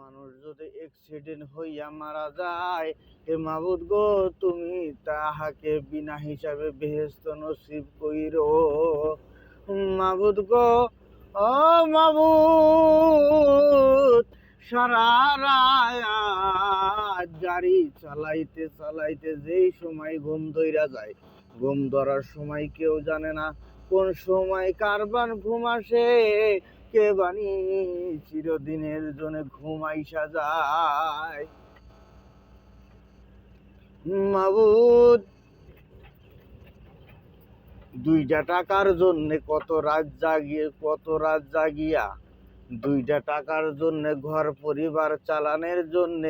মানুষ যদি অ্যাক্সিডেন্ট হইয়া মারা যায়, হে মাবুদ গো তুমি তাহাকে বিনা হিসাবে বেহেশত নসিব কইরো। মাবুদ গো, ও মাবুদ, সারা রাত গাড়ি চালাইতে চালাইতে যেই সময় ঘুম ধইরা যায়, ঘুম ধরার সময় কেউ জানে না কোন সময় কারবান ঘুম আসে, কে বানি চিরদিনের জন্য ঘুম আইসা যায়। মাবুদ, 2টা টাকার জন্য কত রাত জাগিয়া 2টা টাকার জন্য ঘর পরিবার চালানোর জন্য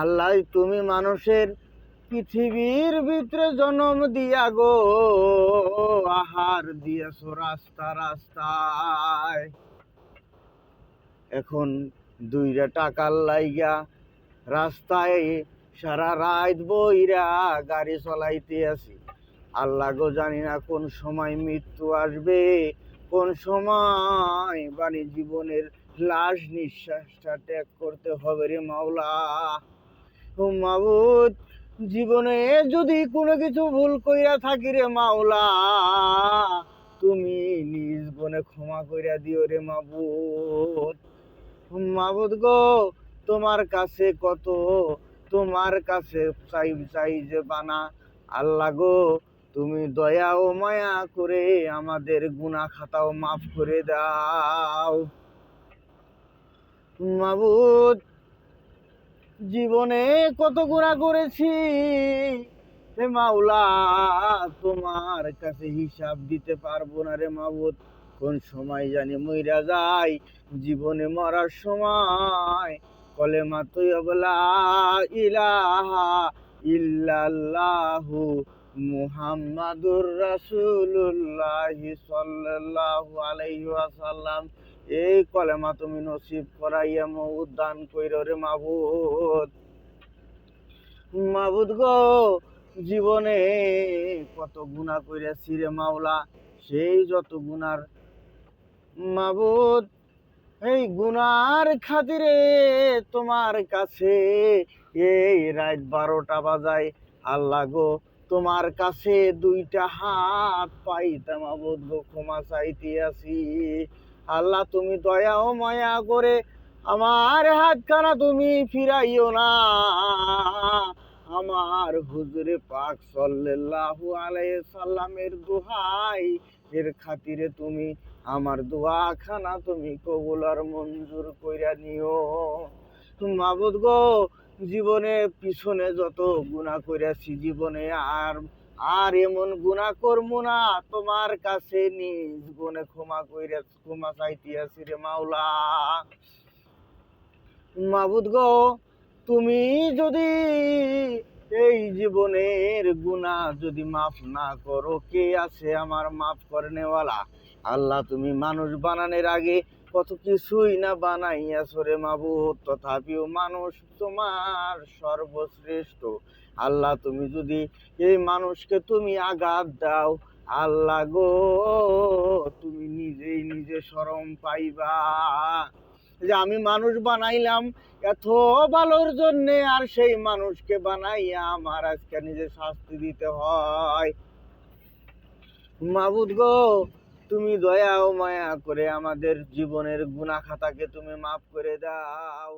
আল্লাহ তুমি মানুষের পৃথিবীর ভিতরে জন্ম দিয়া গো আহার দিয়েছো রাস্তা রাস্তায়। এখন 2টা টাকার লাইগা রাস্তায় সারা রাত বইরা গাড়ি চলাইতে আছি। আল্লাহ গো, জানি না কোন সময় মৃত্যু আসবে, কোন সময় বাণী জীবনের লাশ নিঃশ্বাসটা ত্যাগ করতে হবে রে মাওলা। ও মাবুদ, জীবনে যদি কোনো কিছু ভুল কইরা থাকি রে মাওলা, তুমি নিজ গুণে ক্ষমা কইরা দিও রে মাবুদ। মাবুদ গো, তোমার কাছে চাই যে বানা। আল্লাহ গো, তুমি দয়া ও মায়া করে আমাদের গুনাহ খাতাও মাফ করে দাও। মাবুদ, জীবনে কত গুনাহ করেছি হে মাওলা, তোমার কাছে হিসাব দিতে পারবো না রে মাবুদ। কোন সময় জানি মইরা যাই, জীবনে মরার সময় কলেমা তৈয়বা লা ইলাহা ইল্লাল্লাহু মুহাম্মাদুর রাসূলুল্লাহ সাল্লাল্লাহু আলাইহি ওয়াসাল্লাম, এই কলেমা তুমি নসিব করাইয়া মউত দান কইরো রে মাবুদ। মাবুদ গো, জীবনে কত গুনাহ কইরাছি রে মাওলা, সেই যত গুনার মাবুদ, এই গুনার খাতিরে তোমার কাছে এই রাত 12টা বাজায় আল্লাহ গো, তোমার কাছে 2টা হাত পাইতা মাবুদ গো ক্ষমা চাইতে আছি। আল্লাহ তুমি দয়া ও মায়া করে আমার হাতখানা তুমি ফিরাইও না। আমার হুজুরে পাক সাল্লাল্লাহু আলাইহি সাল্লামের দোহাই এর খাতিরে তুমি আমার দোয়াখানা তুমি কবুল আর মঞ্জুর কইরা নিও। মাবুদ গো, জীবনে পিছনে যত গুনাহ কইরাছি, জীবনে আর এমন গুনাহ করবো না। তোমার কাছে নিজ গুণে ক্ষমা চাইতে আছি রে মাওলা। মাবুদ গো, তুমি যদি এই জীবনের গুনাহ যদি মাফ না করো, কে আছে আমার মাফ করনেওয়ালা? আল্লাহ, তুমি মানুষ বানানোর আগে কত কিছুই না বানাইয়াছো রে মাবুদ, তথাপিও মানুষ তোমার সর্বশ্রেষ্ঠ। আল্লাহ, তুমি যদি এই মানুষকে তুমি আঘাত দাও, আল্লাহ গো, তুমি নিজে শরম পাইবা যে আমি মানুষ বানাইলাম এত ভালোর জন্য, আর সেই মানুষকে বানাইয়া আমার আজকে নিজে শাস্তি দিতে হয়। মাবুদ গো, তুমি দয়া ও মায়া করে আমাদের জীবনের গুনাহ খাতাকে তুমি মাফ করে দাও।